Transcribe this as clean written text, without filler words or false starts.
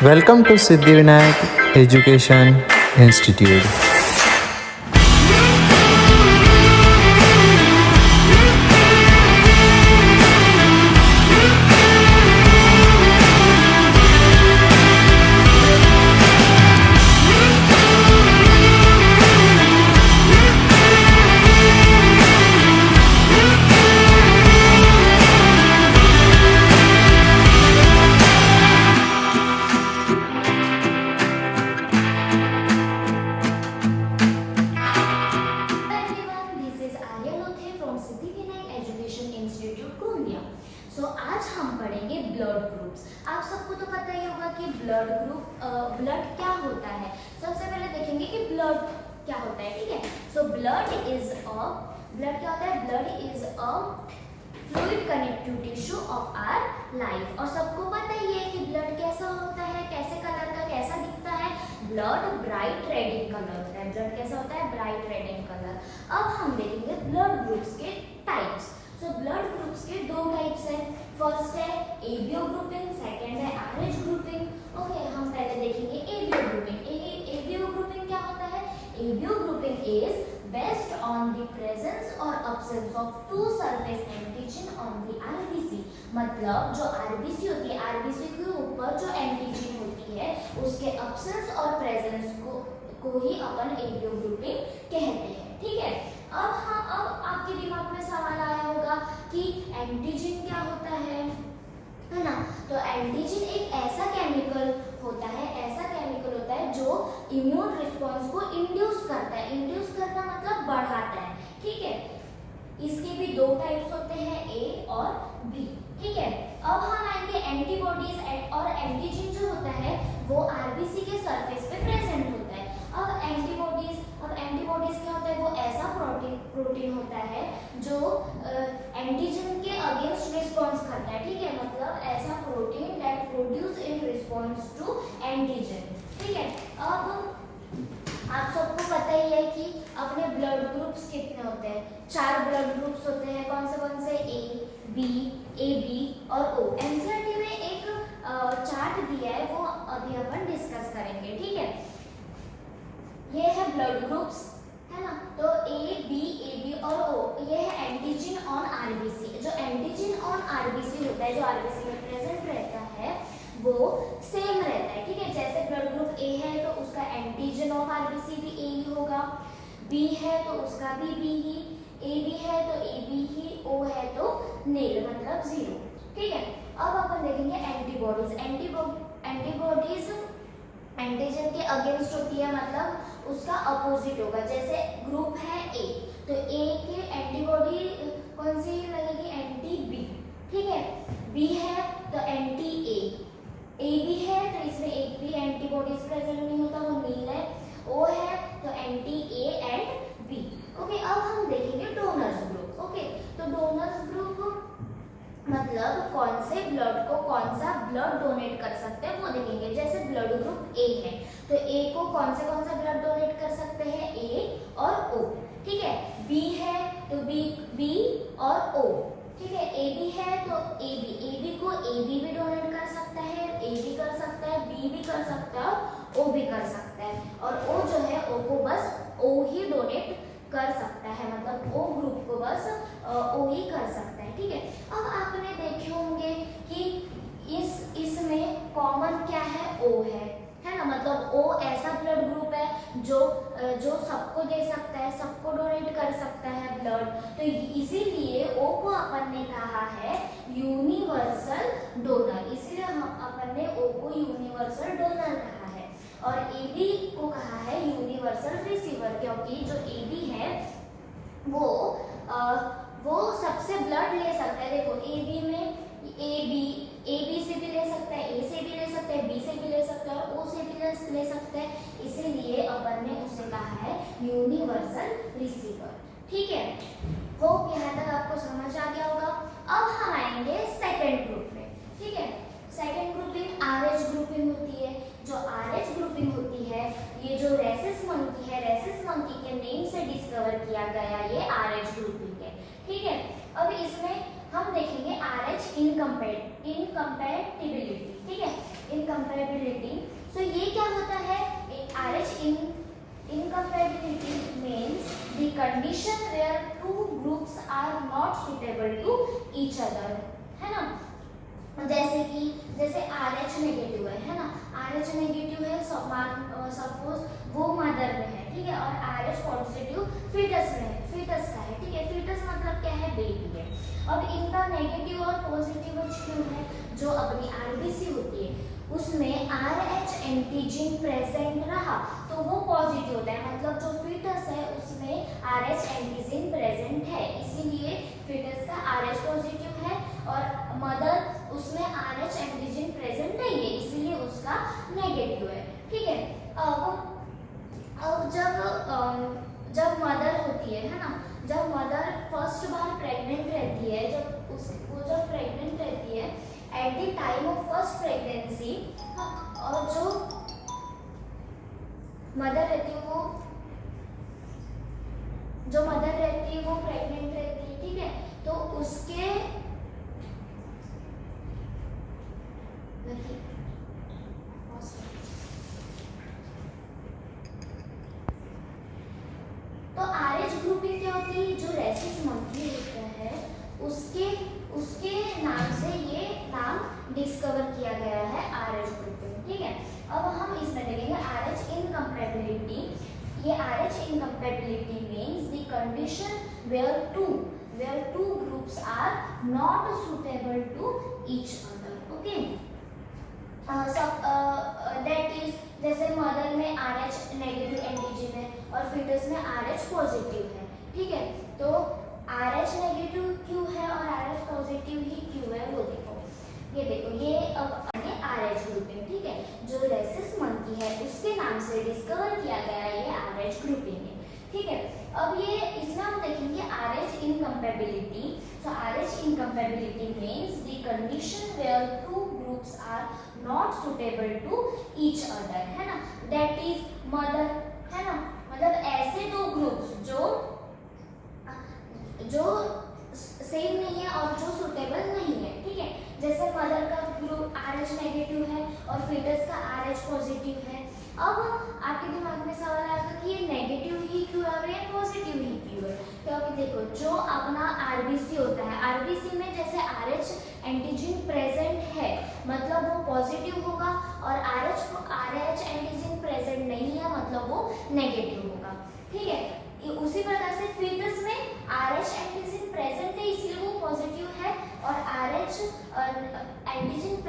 Welcome to Siddhivinayak Education Institute. everyone, this is Arya Lothe from Siddhivinayak education institute Gondia. आज हम पढ़ेंगे blood groups. आप सबको तो पता ही होगा कि ब्लड ग्रुप ब्लड क्या होता है। सबसे पहले देखेंगे कि ब्लड क्या होता है, ठीक है। ब्लड क्या होता है? Blood is a fluid connective tissue of our life. और सबको पता ही है कि ब्लड कैसा होता है, कैसे कलर का, कैसा दिखता है। Blood bright red in colour होता है। ब्लड कैसा होता है? Bright red in colour. अब हम देखेंगे ब्लड ग्रुप्स के टाइप्स। ब्लड ग्रुप्स के दो टाइप्स हैं। फर्स्ट है एबियो ग्रुपिंग, सेकंड है आरएच ग्रुपिंग। ओके, हम पहले देखेंगे एबियो ग्रुपिंग। एबियो ग्रुपिंग क्या होता है? एबियो grouping is based on the presence or absence of two surface antigen on the RBC। मतलब जो RBC होती है, RBC के ऊपर जो एंटीजन होती है उसके absence और presence को ही अपन एबियो ग्रुपिंग कहते हैं, ठीक है। अब आपके दिमाग में सवाल आया होगा कि एंटीजन क्या होता है ना। तो एंटीजन एक ऐसा केमिकल होता है जो इम्यून रिस्पॉन्स को इंड्यूस करता है। इंड्यूस करना मतलब बढ़ाता है, ठीक है। इसके भी दो टाइप्स होते हैं, ए और बी, ठीक है। अब हम आएंगे एंटीबॉडीज और एंटीजन जो होता है वो आरबीसी के सरफेस पे प्रेजेंट होता है। अब एंटीबॉडीज क्या होता है? वो ऐसा प्रोटीन होता है जो एंटीजन के अगेंस्ट रिस्पॉन्स करता है, ठीक है। मतलब ऐसा protein that produce in response to antigen, ठीक है। अब आप सबको पता ही है कि अपने ब्लड ग्रुप्स कितने होते हैं। 4 ब्लड ग्रुप्स होते हैं। कौन से? ए बी और ओ। एनसीईआरटी में एक चार्ट दिया है, वो अभी अपन डिस्कस करेंगे, ठीक है। ये है ब्लड ग्रुप्स, है ना। तो ए बी और ओ, ये है एंटीजन ऑन आरबीसी। जो एंटीजन ऑन आरबीसी होता है, जो आरबीसी में प्रेजेंट रहता है, वो सेम रहता है, ठीक है। जैसे ब्लड ग्रुप ए है तो उसका एंटीजन ऑफ आरबीसी भी ए ही होगा, बी है तो उसका भी बी ही, ए बी है तो ए बी ही, ओ है तो नील मतलब 0, ठीक है। अब अपन देखेंगे एंटीबॉडीज। एंटीबॉडीज एंटीजन के अगेंस्ट होती है, मतलब उसका अपोजिट होगा। जैसे ग्रुप है ए, तो ए के एंटीबॉडी कौन सी लगेगी? एंटी बी, ठीक है। बी है तो एंटी ए बी है तो इसमें एक भी एंटीबॉडीज प्रेजेंट नहीं होता, वो नील है। ओ है तो anti A and B. Okay, अब हम देखेंगे डोनर्स ग्रुप। ओके, तो डोनर्स ग्रुप मतलब कौन से ब्लड को कौन सा ब्लड डोनेट कर सकते हैं वो देखेंगे। जैसे ब्लड ग्रुप ए है तो ए को कौन सा ब्लड डोनेट कर सकते हैं? ए और ओ, ठीक है। बी है तो बी और ओ, ठीक है। ए बी है तो ए बी को ए बी भी डोनेट कर सकता है, ए भी कर सकता है, बी भी कर सकता है और ओ भी कर सकता है। और ओ जो है, ओ को बस ओ ही डोनेट कर सकता है, मतलब ओ ग्रुप को बस ओ ही कर सकता है, ठीक है। अब आपने देखे होंगे कि इसमें कॉमन क्या है? ओ है ना। मतलब ओ ऐसा ब्लड ग्रुप है जो सबको दे सकता है, सबको डोनेट कर सकता है ब्लड। तो इसीलिए ओ को अपन ने कहा है यूनिवर्सल डोनर। इसीलिए अपन ने ओ को यूनिवर्सल डोनर कहा है। और ए बी को कहा है यूनिवर्सल रिसीवर, क्योंकि जो ए बी है वो सबसे ब्लड ले सकता है। देखो ए बी में ए बी से भी ले सकता है, ए से भी ले सकता है, बी से भी ले सकता है और ओ से भी ले सकता है। इसीलिए अपन ने उसे कहा है यूनिवर्सल रिसीवर, ठीक है। होप यहाँ तक आपको समझ आ गया होगा। अब हम आएंगे सेकेंड ग्रुप में, ठीक है। सेकेंड ग्रुपिंग आरएच ग्रुपिंग होती है। जो आरएच ग्रुपिंग होती है, ये जो रेसिस मंकी है, रेसिस मंकी के नेम से डिस्कवर किया गया ये आरएच ग्रुपिंग है, ठीक है। अब इसमें हम देखेंगे आरएच इनकम्पैटिबिलिटी, ठीक है। इनकम्पैटिबिलिटी। सो ये क्या होता है, RH incompatibility means the condition where two groups are not suitable to each other, है ना। जैसे RH नेगेटिव है ना, RH नेगेटिव है, सपोज वो मदर में है, ठीक है, और RH पॉजिटिव फीटस में है, फीटस का है, ठीक है, फीटस मतलब क्या है, बेबी है। अब इनका नेगेटिव और पॉजिटिव क्यों है, जो अपनी RBC होती है उसमें RH एंटीजन प्रेजेंट रहा तो वो पॉजिटिव होता है, मतलब जो फीटस है उसमें RH एंटीजन प्रेजेंट है, इसीलिए फीटस का RH पॉजिटिव है, और मदर उसमें RH एंटीजन प्रेजेंट नहीं है, इसीलिए उसका नेगेटिव है, ठीक है। अब जब मदर होती है ना, जब मदर फर्स्ट बार प्रेग्नेंट रहती है, जब प्रेग्नेंट रहती है at the time of first pregnancy, और जो मदर रहती है वो प्रेग्नेंट रहती है, ठीक है, तो उसके तो RH ग्रुपिंग क्या होती है, जो रेसिस मंथली होता है उसके नाम से ये नाम डिस्कवर किया गया है, RH ग्रुपिंग, ठीक है। अब हम इसमें देखेंगे RH इनकम्पैटिबिलिटी। ये RH incompatibility means the condition where two groups are not suitable to each other, okay. That is जैसे मदर में RH नेगेटिव एंटीजन है और फीटस में RH पॉजिटिव है, ठीक है, तो RH नेगेटिव क्यों है और RH पॉजिटिव ही क्यों है वो देखो, ये अब RH ग्रुपिंग, ठीक है, जो रेसिस मंकी है उसके नाम से डिस्कवर किया गया ये RH ग्रुपिंग है, ठीक है। अब ये इसमें हम देखेंगे RH incompatibility. So RH incompatibility means the condition where two groups are not suitable to each other, है ना, दैट इज मदर, है ना, मतलब ऐसे दो ग्रुप्स जो सेम नहीं है और जो सुटेबल नहीं है, ठीक है, जैसे मदर का ग्रुप RH नेगेटिव है और फीटस का RH पॉजिटिव है। अब आपके दिमाग में सवाल आएगा कि ये नेगेटिव ही क्यों है और ये पॉजिटिव ही क्यों है, क्योंकि देखो जो अपना RBC होता है, RBC में जैसे RH एंटीजन प्रेजेंट है मतलब वो पॉजिटिव होगा, और RH एंटीजन प्रेजेंट नहीं है मतलब वो नेगेटिव होगा, ठीक है। उसी प्रकार से फीटस में RH एंटीजन प्रेजेंट है इसलिए वो पॉजिटिव है, और RH एंटीजन